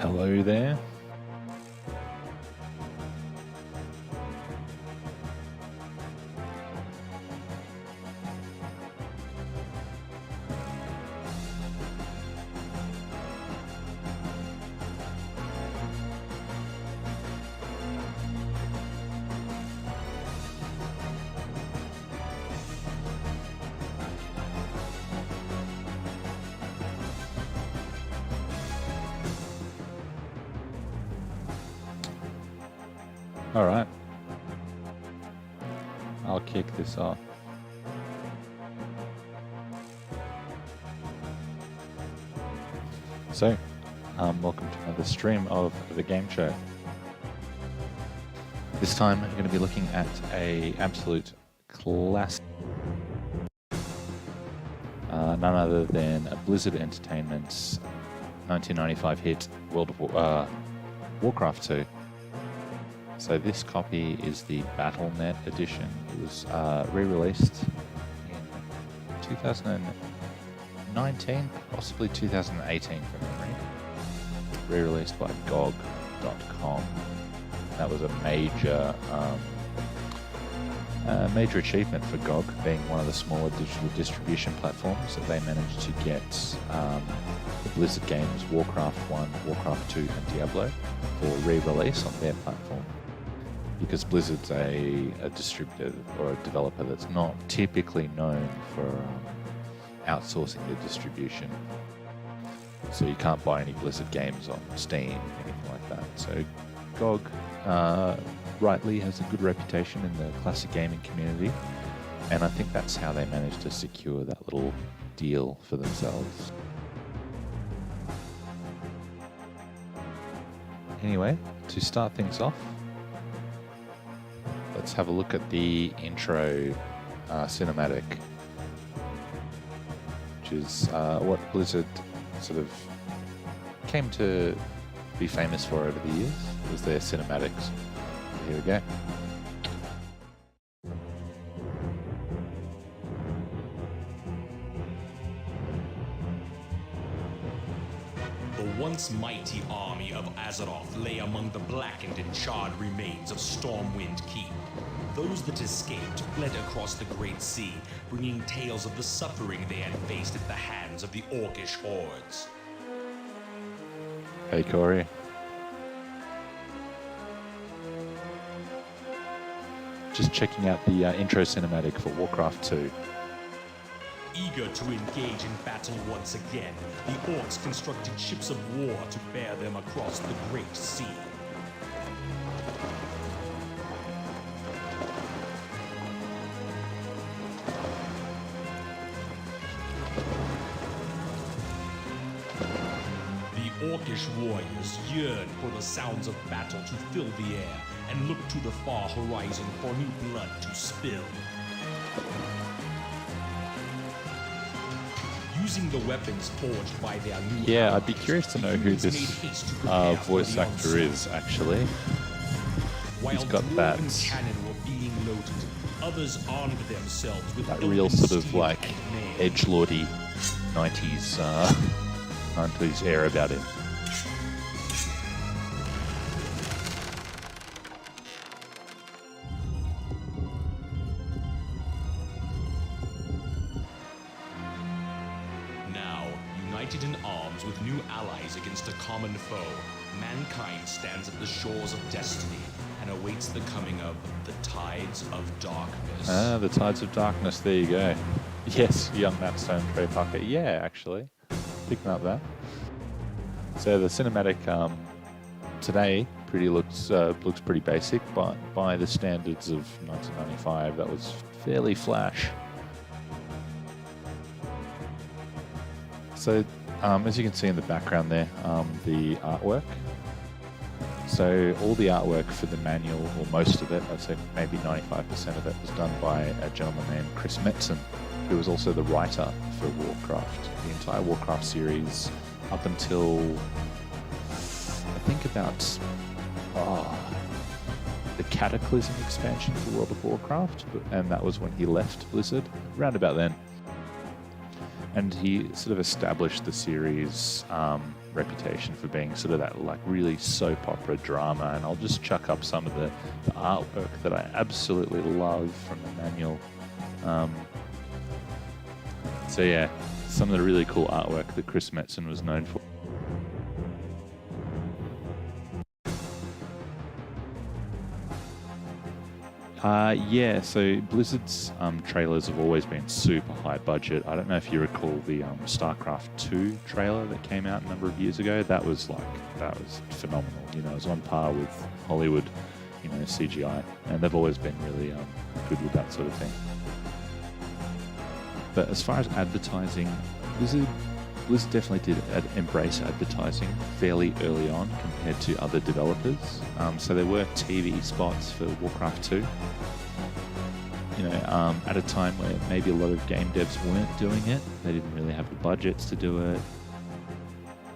Hello there. All right, I'll kick this off. So, welcome to another stream of the game show. This time we're going to be looking at an absolute classic, none other than Blizzard Entertainment's 1995 hit Warcraft II. So this copy is the BattleNet edition. It was re-released in 2019, possibly 2018 from memory. Re-released by GOG.com. That was a major achievement for GOG, being one of the smaller digital distribution platforms that they managed to get the Blizzard games Warcraft 1, Warcraft 2 and Diablo for re-release on their platform. Because Blizzard's a distributor or a developer that's not typically known for outsourcing their distribution. So you can't buy any Blizzard games on Steam, anything like that. So GOG rightly has a good reputation in the classic gaming community, and I think that's how they managed to secure that little deal for themselves. Anyway, to start things off, let's have a look at the intro cinematic, which is what Blizzard sort of came to be famous for over the years, was their cinematics. Here we go. The once mighty army of Azeroth lay among the blackened and charred remains of Stormwind Keep. Those that escaped fled across the Great Sea, bringing tales of the suffering they had faced at the hands of the Orcish hordes. Hey, Corey. Just checking out the intro cinematic for Warcraft II. Eager to engage in battle once again, the Orcs constructed ships of war to bear them across the Great Sea. The Orcish warriors yearn for the sounds of battle to fill the air and look to the far horizon for new blood to spill. Using the weapons forged by their new Yeah, I'd be curious to know who this voice actor is, actually. He's got that, others armed themselves with that real sort of like edgelordy 90s air about him. United in arms with new allies against a common foe, mankind stands at the shores of destiny and awaits the coming of the Tides of Darkness. Ah, the Tides of Darkness, there you go. Yes, young Matt Stone, Trey Parker. Yeah, actually. Picking up that. So the cinematic today looks pretty basic, but by the standards of 1995, that was fairly flash. So, as you can see in the background there, the artwork. So all the artwork for the manual, or most of it, I'd say maybe 95% of it, was done by a gentleman named Chris Metzen, who was also the writer for Warcraft. The entire Warcraft series up until, I think about the Cataclysm expansion for World of Warcraft, and that was when he left Blizzard, around about then. And he sort of established the series reputation for being sort of that like really soap opera drama, and I'll just chuck up some of the artwork that I absolutely love from the manual. So yeah, some of the really cool artwork that Chris Metzen was known for. Yeah, so Blizzard's trailers have always been super high budget. I don't know if you recall the StarCraft II trailer that came out a number of years ago. That was phenomenal. You know, it was on par with Hollywood, you know, CGI, and they've always been really good with that sort of thing. But as far as advertising, Blizzard definitely did embrace advertising fairly early on compared to other developers. So there were TV spots for Warcraft 2. You know, at a time where maybe a lot of game devs weren't doing it, they didn't really have the budgets to do it,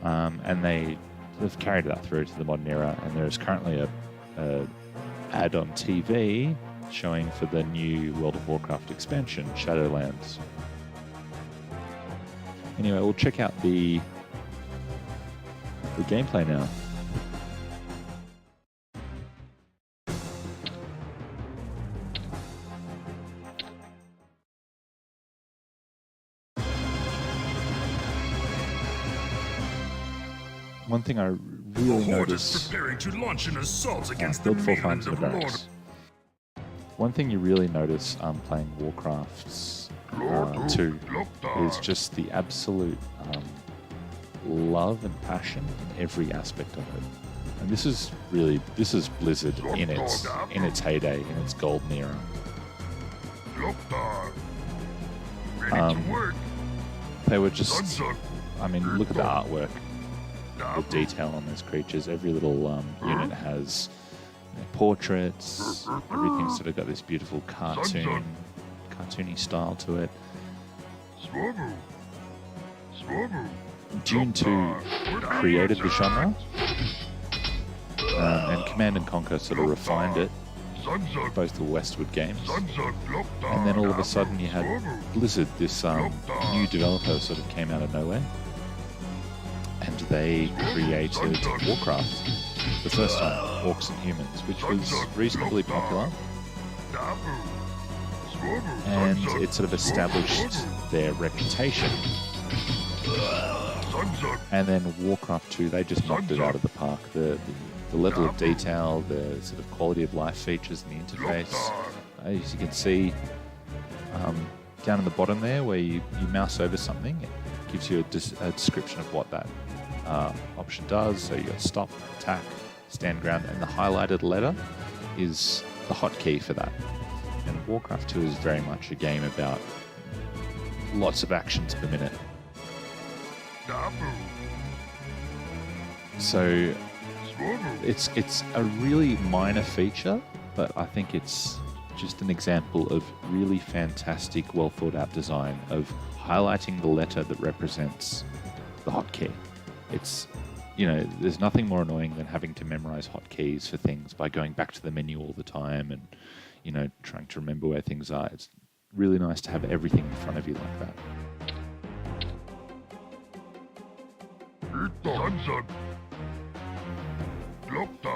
and they've carried that through to the modern era. And there is currently a ad on TV showing for the new World of Warcraft expansion, Shadowlands. Anyway, we'll check out the gameplay now. One thing I really noticed. Preparing to launch an assault against the mainland of Lord. One thing you really notice playing Warcraft 2 is just the absolute love and passion in every aspect of it. And this is Blizzard in its heyday, in its golden era. They were just, I mean, look at the artwork, the detail on those creatures. Every little unit has portraits. Everything's sort of got this beautiful cartoony style to it. Dune 2 created the genre, and Command and Conquer sort of refined it, both the Westwood games. And then all of a sudden you had Blizzard, this new developer sort of came out of nowhere, and they created Warcraft, the first time, Orcs and Humans, which was reasonably popular. And it sort of established their reputation. And then Warcraft 2, they just knocked it out of the park. The level of detail, the sort of quality of life features in the interface. As you can see down in the bottom there, where you mouse over something, it gives you a description of what that option does. So you got stop, attack, stand ground, and the highlighted letter is the hotkey for that. And Warcraft 2 is very much a game about lots of actions per minute. So it's a really minor feature, but I think it's just an example of really fantastic, well thought out design of highlighting the letter that represents the hotkey. It's, you know, there's nothing more annoying than having to memorize hotkeys for things by going back to the menu all the time and, you know, trying to remember where things are. It's really nice to have everything in front of you like that.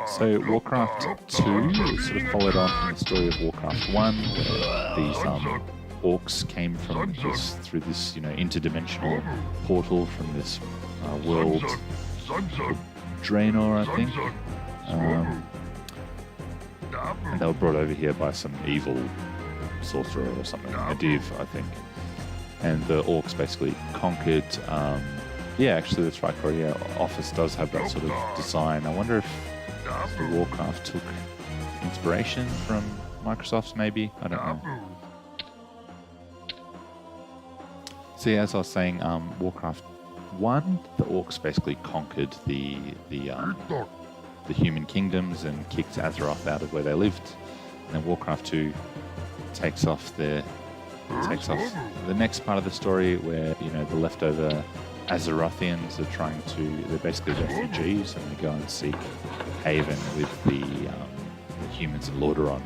So Warcraft 2 sort of followed on from the story of Warcraft 1, where these orcs came from through this, you know, interdimensional portal from this world called Draenor, I think. And they were brought over here by some evil sorcerer or something, a div, I think. And the orcs basically conquered. Yeah, actually, that's right, Corey. Yeah, Office does have that sort of design. I wonder if the Warcraft took inspiration from Microsoft's, maybe? I don't know. See, as I was saying, Warcraft 1, the orcs basically conquered the human kingdoms and kicked Azeroth out of where they lived. And then Warcraft 2 takes off the next part of the story, where, you know, the leftover Azerothians are they're basically refugees, and they go and seek haven with the humans of Lordaeron.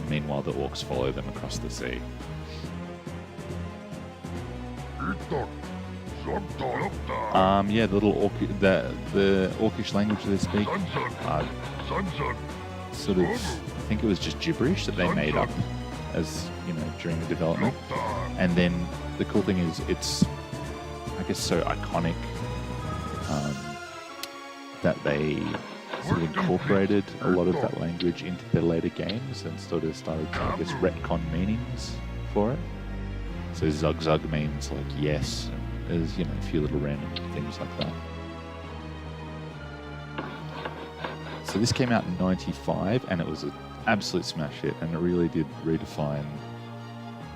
Meanwhile, the orcs follow them across the sea. Yeah, the little the Orcish language they speak. Sort of, I think it was just gibberish that they made up as during the development. And then the cool thing is it's, I guess, so iconic that they sort of incorporated a lot of that language into their later games and sort of started to, I guess, retcon meanings for it. So Zug Zug means like yes, and there's a few little random things like that. So this came out in '95 and it was an absolute smash hit, and it really did redefine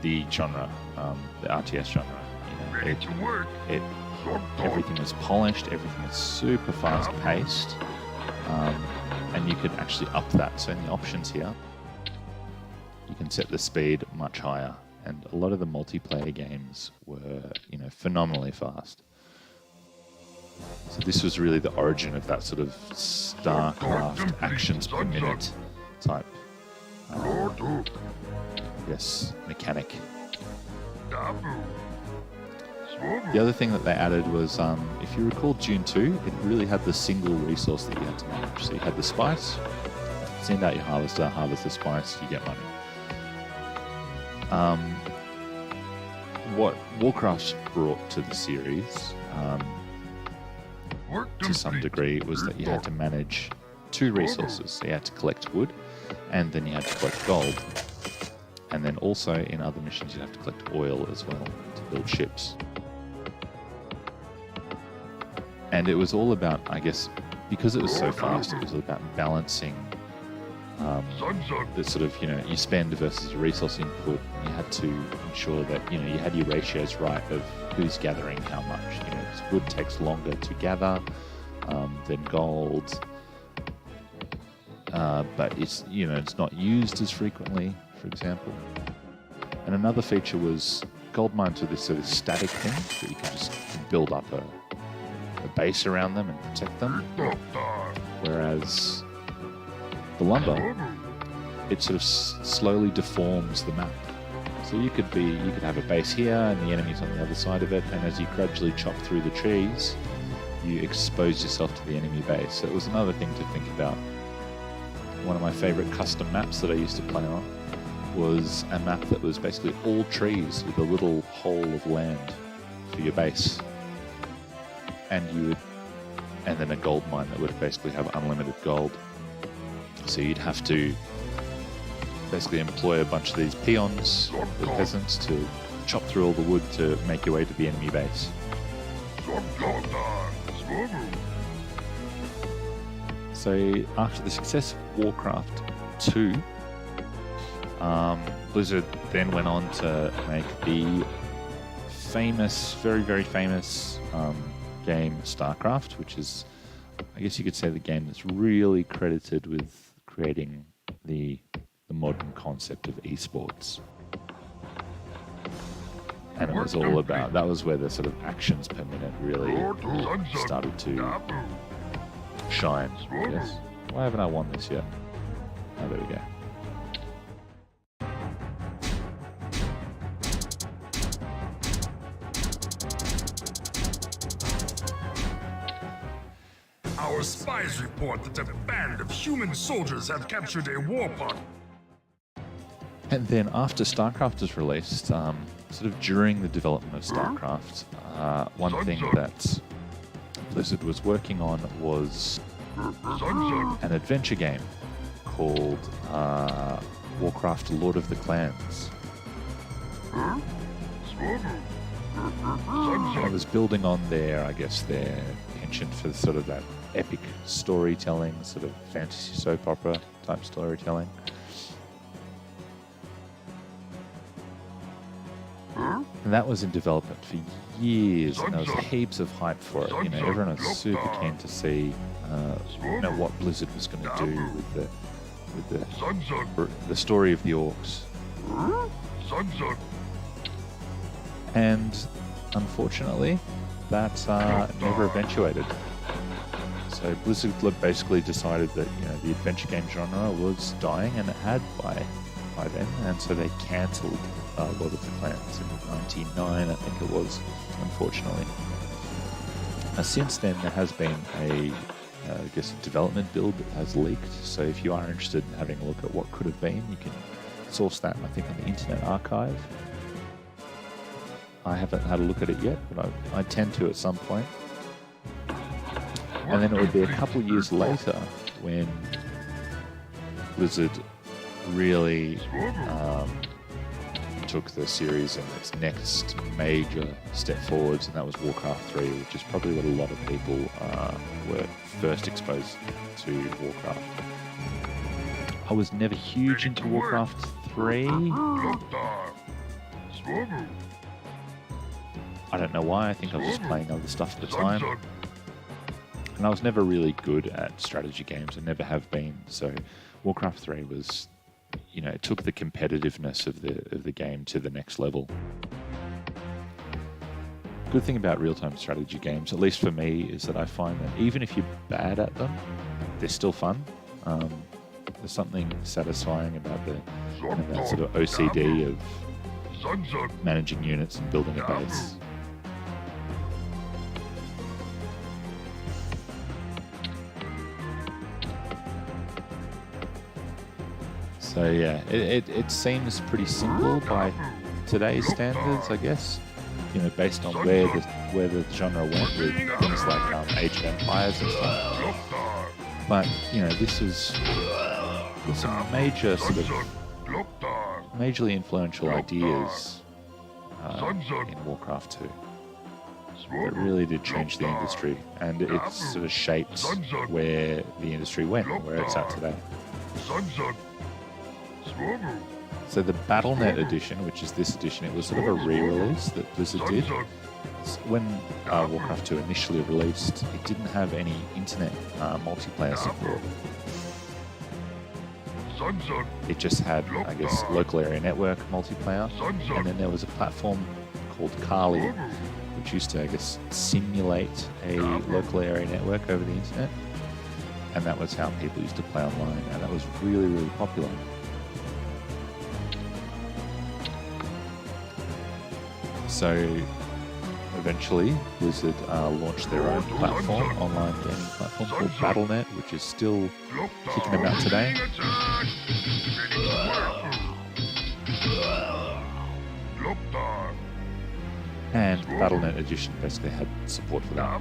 the genre, the RTS genre. Everything was polished, everything was super fast paced, and you could actually up that. So in the options here, you can set the speed much higher, and a lot of the multiplayer games were, phenomenally fast. So this was really the origin of that sort of StarCraft actions per minute type, mechanic. The other thing that they added was, if you recall Dune 2, it really had the single resource that you had to manage. So you had the spice, send out your harvester, harvest the spice, you get money. What Warcraft brought to the series, to some degree, was that you had to manage two resources. So you had to collect wood, and then you had to collect gold. And then also in other missions, you have to collect oil as well to build ships. And it was all about, I guess, because it was so fast, it was about balancing the sort of, you spend versus your resource input. And you had to ensure that, you had your ratios right of who's gathering how much. Because wood takes longer to gather than gold. But it's, it's not used as frequently, for example. And another feature was gold mines were this sort of static thing that you could just build up a base around them and protect them. Whereas the lumber, it sort of slowly deforms the map. So you could have a base here and the enemy's on the other side of it, and as you gradually chop through the trees, you expose yourself to the enemy base. So it was another thing to think about. One of my favorite custom maps that I used to play on was a map that was basically all trees with a little hole of land for your base. And then a gold mine that would basically have unlimited gold. So you'd have to basically employ a bunch of these peons, the peasants, to chop through all the wood to make your way to the enemy base. So after the success of Warcraft II, Blizzard then went on to make the famous, very, very famous game StarCraft, which is, I guess you could say, the game that's really credited with creating the modern concept of esports. And it was all about, that was where the sort of actions per minute really started to shine, I guess. Why haven't I won this yet? Oh, there we go. Our spies report that a band of human soldiers have captured a warpod. And then after StarCraft was released, sort of during the development of StarCraft, one thing that Blizzard was working on was an adventure game called Warcraft Lord of the Clans. It was building on their penchant for sort of that epic storytelling, sort of fantasy soap opera type storytelling. And that was in development for years, and there was heaps of hype for it. Everyone was super keen to see, what Blizzard was going to do with the story of the orcs. And unfortunately, that never eventuated. So Blizzard basically decided that the adventure game genre was dying, and it had by then, and so they cancelled Lord of the Clans in '99, I think it was, unfortunately. Since then, there has been I guess, a development build that has leaked. So if you are interested in having a look at what could have been, you can source that, I think, on the Internet Archive. I haven't had a look at it yet, but I tend to at some point. And then it would be a couple years later when Blizzard really took the series in its next major step forwards, and that was Warcraft III, which is probably what a lot of people were first exposed to Warcraft. I was never huge into Warcraft 3. I don't know why. I think I was just playing other stuff at the time. And I was never really good at strategy games. I never have been. So Warcraft 3 was, it took the competitiveness of the game to the next level. Good thing about real-time strategy games, at least for me, is that I find that even if you're bad at them, they're still fun. There's something satisfying about that sort of OCD of managing units and building a base. So yeah, it seems pretty simple by today's standards, I guess. Based on where the genre went with things like Age of Empires and stuff. But there's some major majorly influential ideas in Warcraft II that really did change the industry, and it sort of shaped where the industry went and where it's at today. So the Battle.net edition, which is this edition, it was sort of a re-release that Blizzard did. When Warcraft 2 initially released, it didn't have any internet multiplayer support. It just had, I guess, local area network multiplayer, and then there was a platform called Kali, which used to, I guess, simulate a local area network over the internet, and that was how people used to play online, and that was really, really popular. So eventually Blizzard launched their own platform, online gaming platform called Battle.net, which is still kicking about today. And the Battle.net edition basically had support for that.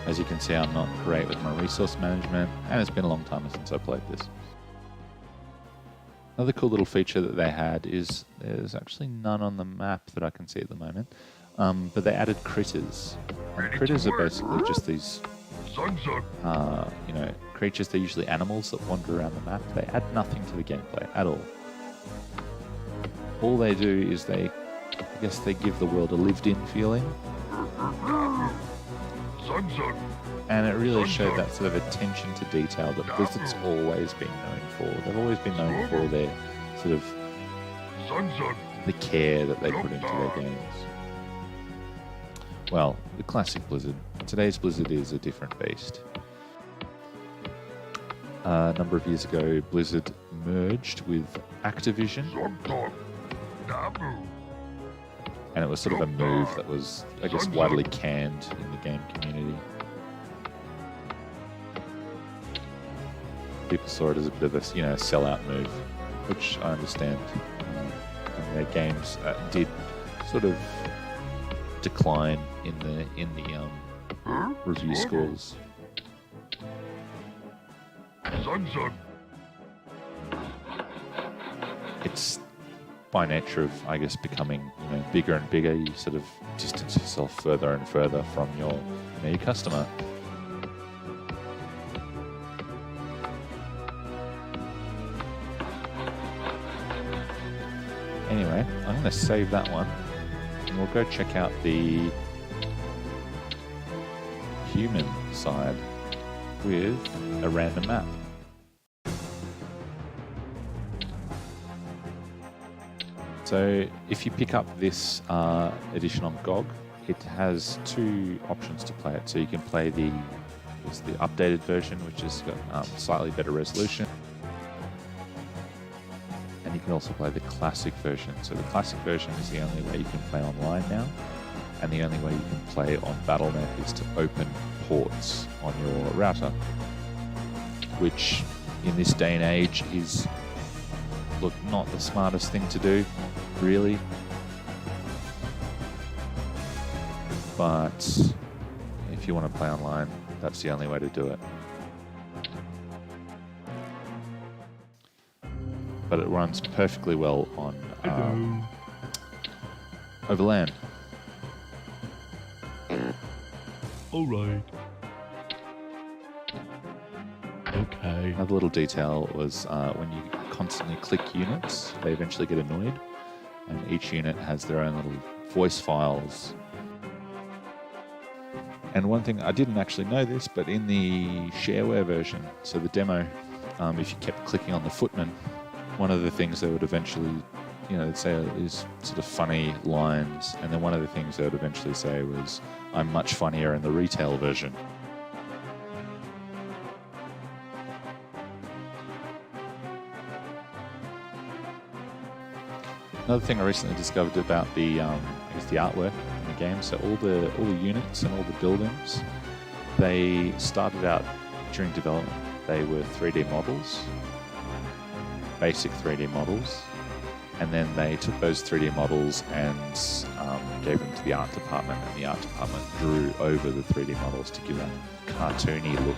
As you can see, I'm not great with my resource management, and it's been a long time since I played this. Another cool little feature that they had is there's actually none on the map that I can see at the moment, but they added critters. And critters are basically just these, creatures. They're usually animals that wander around the map. They add nothing to the gameplay at all. All they do is they give the world a lived-in feeling. And it really showed that sort of attention to detail that Blizzard's always been known for. They've always been known for their sort of the care that they put into their games. Well, the classic Blizzard. Today's Blizzard is a different beast. A number of years ago, Blizzard merged with Activision. And it was sort of a move that was, I guess, widely canned in the game community. People saw it as a bit of a, sellout move, which I understand. And their games did sort of decline in the review scores. It's by nature of, I guess, becoming bigger and bigger. You sort of distance yourself further and further from your customer. Anyway, I'm going to save that one, and we'll go check out the human side with a random map. So if you pick up this edition on GOG, it has two options to play it. So you can play the updated version, which has got slightly better resolution. And you can also play the classic version. So the classic version is the only way you can play online now. And the only way you can play on Battle.net is to open ports on your router, which in this day and age is, look, not the smartest thing to do, really. But if you want to play online, that's the only way to do it. But it runs perfectly well on Overland. All right. Okay. Another little detail was when you constantly click units, they eventually get annoyed, and each unit has their own little voice files. And one thing, I didn't actually know this, but in the shareware version, so the demo, if you kept clicking on the footman, one of the things they would eventually, they'd say is sort of funny lines, and then one of the things they would eventually say was, "I'm much funnier in the retail version." Another thing I recently discovered about the artwork in the game. So all the units and all the buildings, they started out during development. They were 3D models, basic 3D models, and then they took those 3D models and gave them to the art department, and the art department drew over the 3D models to give that cartoony look.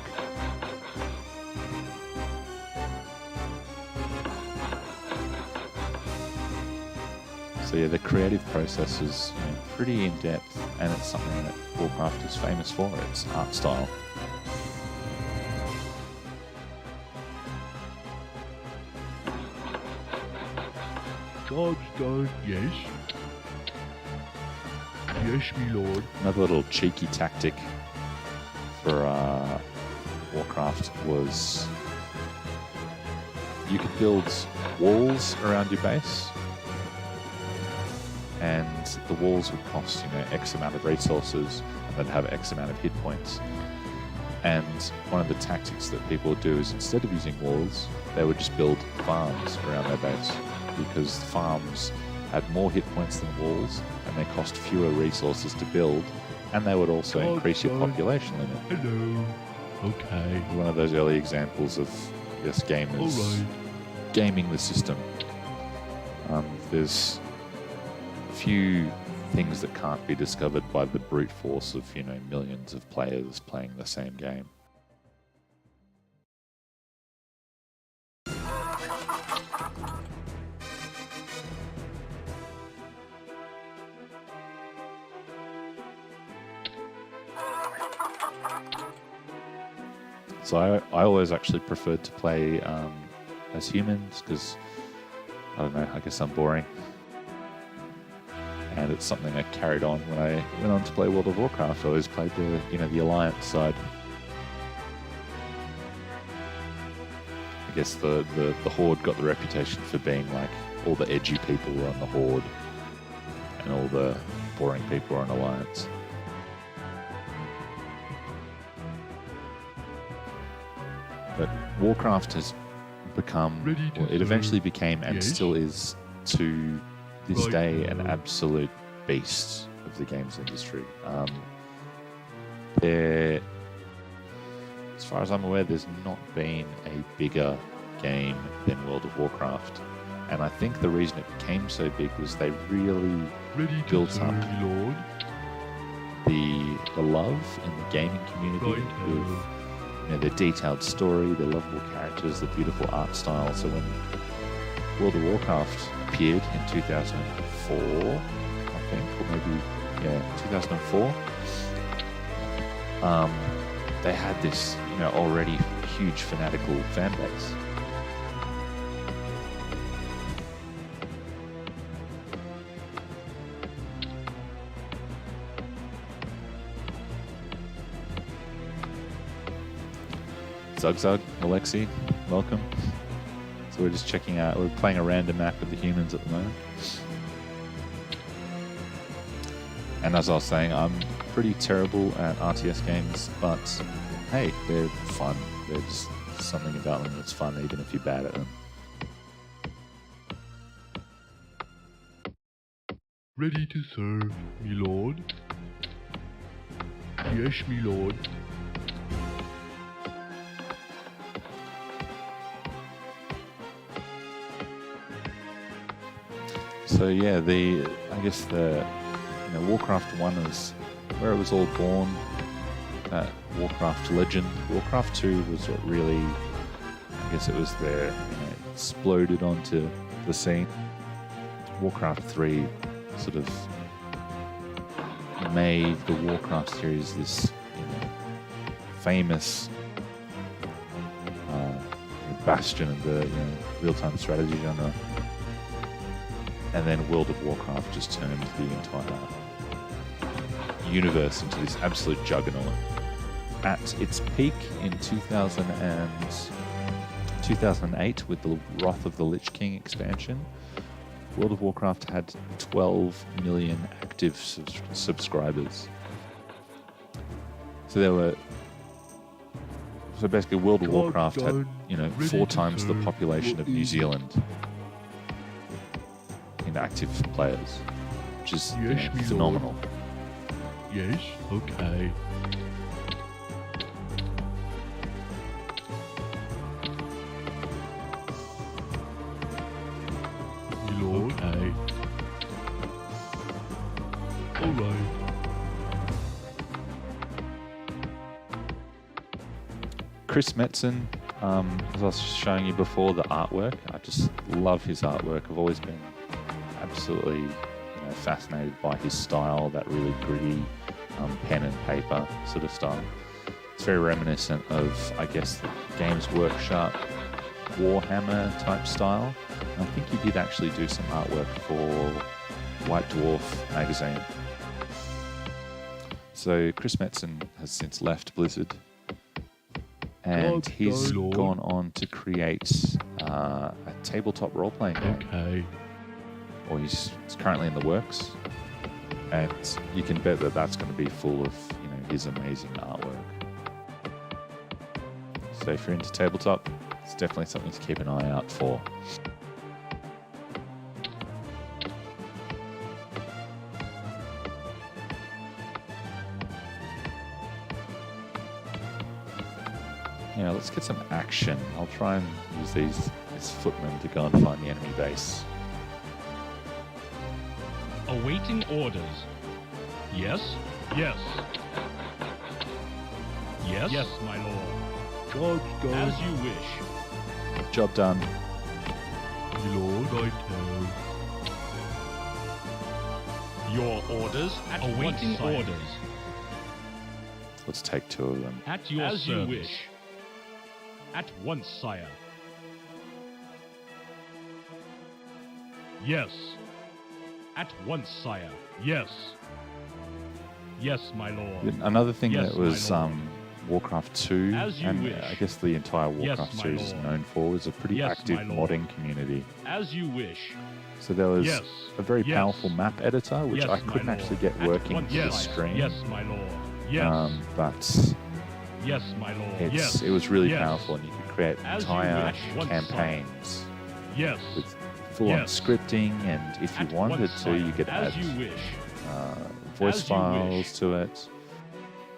So yeah, the creative process is pretty in-depth, and it's something that Warcraft is famous for, its art style. Job's done, yes. Yes, me lord. Another little cheeky tactic for Warcraft was you could build walls around your base, and the walls would cost X amount of resources, and they'd have X amount of hit points. And one of the tactics that people would do is, instead of using walls, they would just build farms around their base, because farms had more hit points than walls, and they cost fewer resources to build, and they would also increase your population limit. Hello. Okay. One of those early examples of gamers gaming the system. There's few things that can't be discovered by the brute force of millions of players playing the same game. So I always actually preferred to play as humans, because I don't know, I guess I'm boring. And it's something I carried on when I went on to play World of Warcraft. I always played the Alliance side. I guess the Horde got the reputation for being like, all the edgy people were on the Horde, and all the boring people were on Alliance. But Warcraft has become, it eventually became, and still is to this day, an absolute beast of the games industry. As far as I'm aware, there's not been a bigger game than World of Warcraft. And I think the reason it became so big was they really built up the love in the gaming community with the detailed story, the lovable characters, the beautiful art style. So when World of Warcraft appeared in 2004, I think, or maybe 2004, they had this already huge fanatical fan base. Zugzug, Alexi, welcome. So we're just checking out, we're playing a random map with the humans at the moment. And as I was saying, I'm pretty terrible at RTS games, but hey, they're fun. There's just something about them that's fun, even if you're bad at them. Ready to serve, me lord. Yes, me lord. So yeah, I guess the Warcraft 1 is where it was all born. That Warcraft legend. Warcraft 2 was what really, I guess it was there, exploded onto the scene. Warcraft 3 sort of made the Warcraft series this famous bastion of the real-time strategy genre. And then World of Warcraft just turned the entire universe into this absolute juggernaut. At its peak in 2008 with the Wrath of the Lich King expansion, World of Warcraft had 12 million active subscribers. So basically World of Warcraft had 4 times the population of New Zealand in active players, which is phenomenal. Yes, okay. Lord. Okay. Alright. Chris Metzen, as I was showing you before, the artwork, I just love his artwork. I've always been absolutely fascinated by his style, that really gritty pen and paper sort of style. It's very reminiscent of, I guess, the Games Workshop Warhammer type style. And I think he did actually do some artwork for White Dwarf magazine. So Chris Metzen has since left Blizzard, and he's gone on to create a tabletop role-playing game. Okay. Or it's currently in the works, and you can bet that that's going to be full of his amazing artwork. So if you're into tabletop, it's definitely something to keep an eye out for. Let's get some action. I'll try and use these footmen to go and find the enemy base. Awaiting orders. Yes? Yes. Yes? Yes, my lord. Job's done. As you wish. Job done. Me lord, I tell. Your orders at awaiting orders. Let's take 2 of them. At your service. You wish. At once, sire. Yes. At once, sire. Yes. Yes, my lord. Another thing yes, that was Warcraft 2, and wish. I guess the entire Warcraft series is known for, was a pretty active modding community. As you wish. So there was a very powerful map editor, which I couldn't actually get working for the stream. Yes, my lord. Yes. But yes, my lord. It was really powerful, and you could create entire campaigns with full-on scripting, and if you wanted to, you could add voice files to it.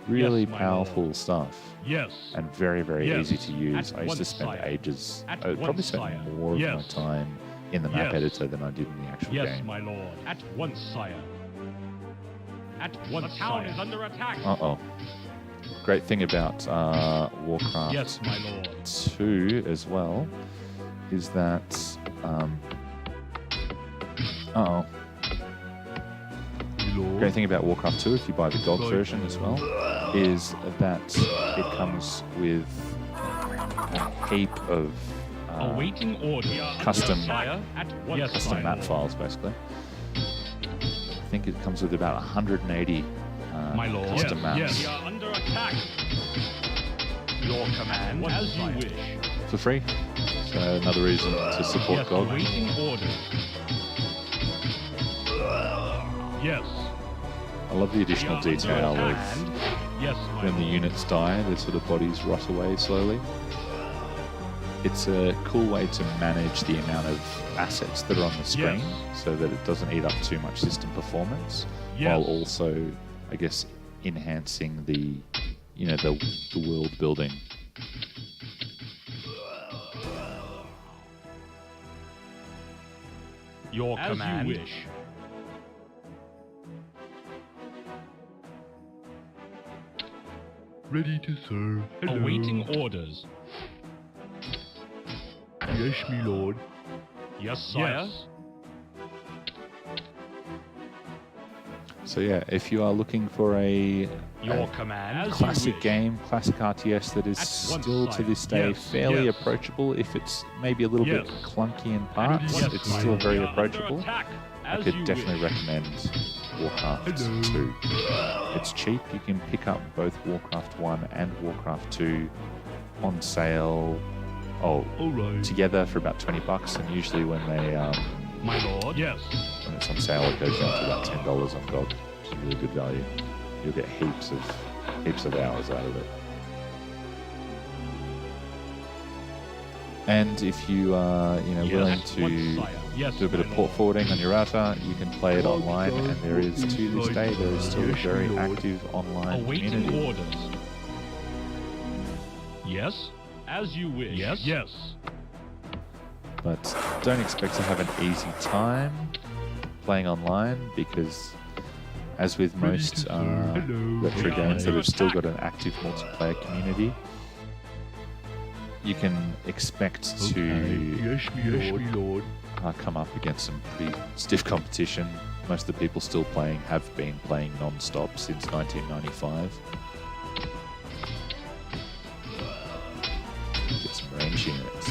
Really powerful stuff. Yes. And very, very easy to use. I used to spend ages. I probably spent more of my time in the map editor than I did in the actual game. Yes, my lord. At once, sire. At once, the town is under attack. Uh-oh. Great thing about Warcraft 2 as well is that Great thing about Warcraft 2, if you buy the GOG version as well, is that it comes with a heap of custom map files, basically. I think it comes with about 180 custom maps. We are under attack. Your command, as you wish. For free. So another reason to support GOG. Awaiting orders. Yes. I love the additional We are detail under of attack. Yes, my when the lord. units die, their sort of bodies rot away slowly. It's a cool way to manage the amount of assets that are on the screen so that it doesn't eat up too much system performance, while also, I guess, enhancing the, the world building. Your As command. you wish. Ready to serve. Hello. Awaiting orders. Yes, me lord. Yes, sire. Yes. So yeah, if you are looking for a Your command. As you classic wish. game, classic RTS that is At once, still to sire. this day Yes, fairly yes. approachable, if it's maybe a little bit Yes. clunky in parts, Yes, it's my still lord. very We are under approachable. attack. I As could you definitely wish. recommend Warcraft Hello. 2. It's cheap. You can pick up both Warcraft 1 and Warcraft 2 on sale All right. together for about $20, and usually when My lord. Yes. when it's on sale it goes down to about $10 on GOG. It's a really good value. You'll get heaps of hours out of it. And if you are willing At to once, sire. Yes, do a bit of my port lord. forwarding on your router, you can play it online, and there is, to this day, there is still a very active online Awaiting community. orders. Yes. As you wish. Yes. Yes. But don't expect to have an easy time playing online, because as with most Hello. retro We are games that under have still attack. got an active multiplayer community, you can expect Okay. to Yes, me lord. come up against some pretty stiff competition. Most of the people still playing have been playing non-stop since 1995. Get some range units.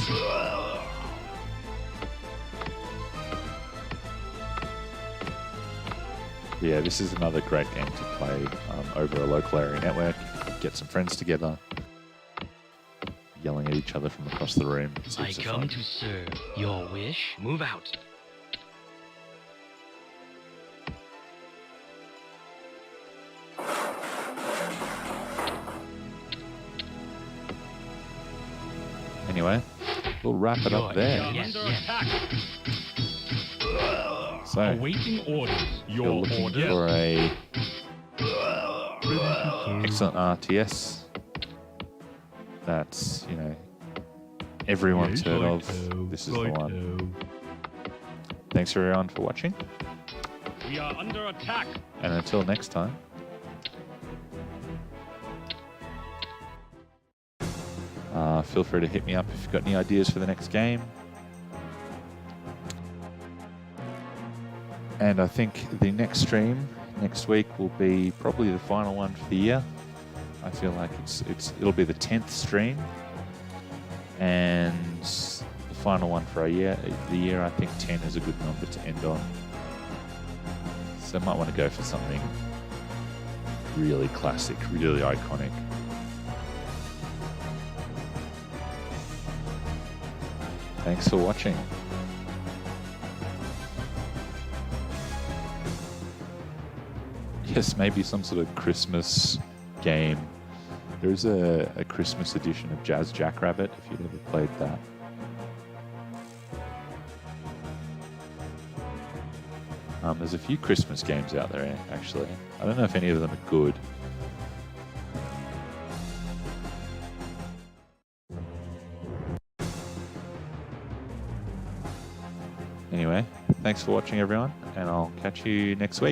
Yeah, this is another great game to play over a local area network. Get some friends together, yelling at each other from across the room. It's I heaps of come fun. to serve. Your wish? Move out. Anyway, we'll wrap it up You're there. We are Yes, under yes. attack. So, Awaiting orders. if you're Your looking orders. for a Ready to serve. excellent RTS that's, everyone's heard of, this is the one. Thanks everyone for watching, We are under attack. and until next time, feel free to hit me up if you've got any ideas for the next game. And I think the next stream next week will be probably the final one for the year. I feel like it'll be the 10th stream, and the final one for the year. I think 10 is a good number to end on. So I might want to go for something really classic, really iconic. Thanks for watching. Yes, maybe some sort of Christmas game. There's a Christmas edition of Jazz Jackrabbit, if you've ever played that. There's a few Christmas games out there, actually. I don't know if any of them are good. Anyway, thanks for watching, everyone, and I'll catch you next week.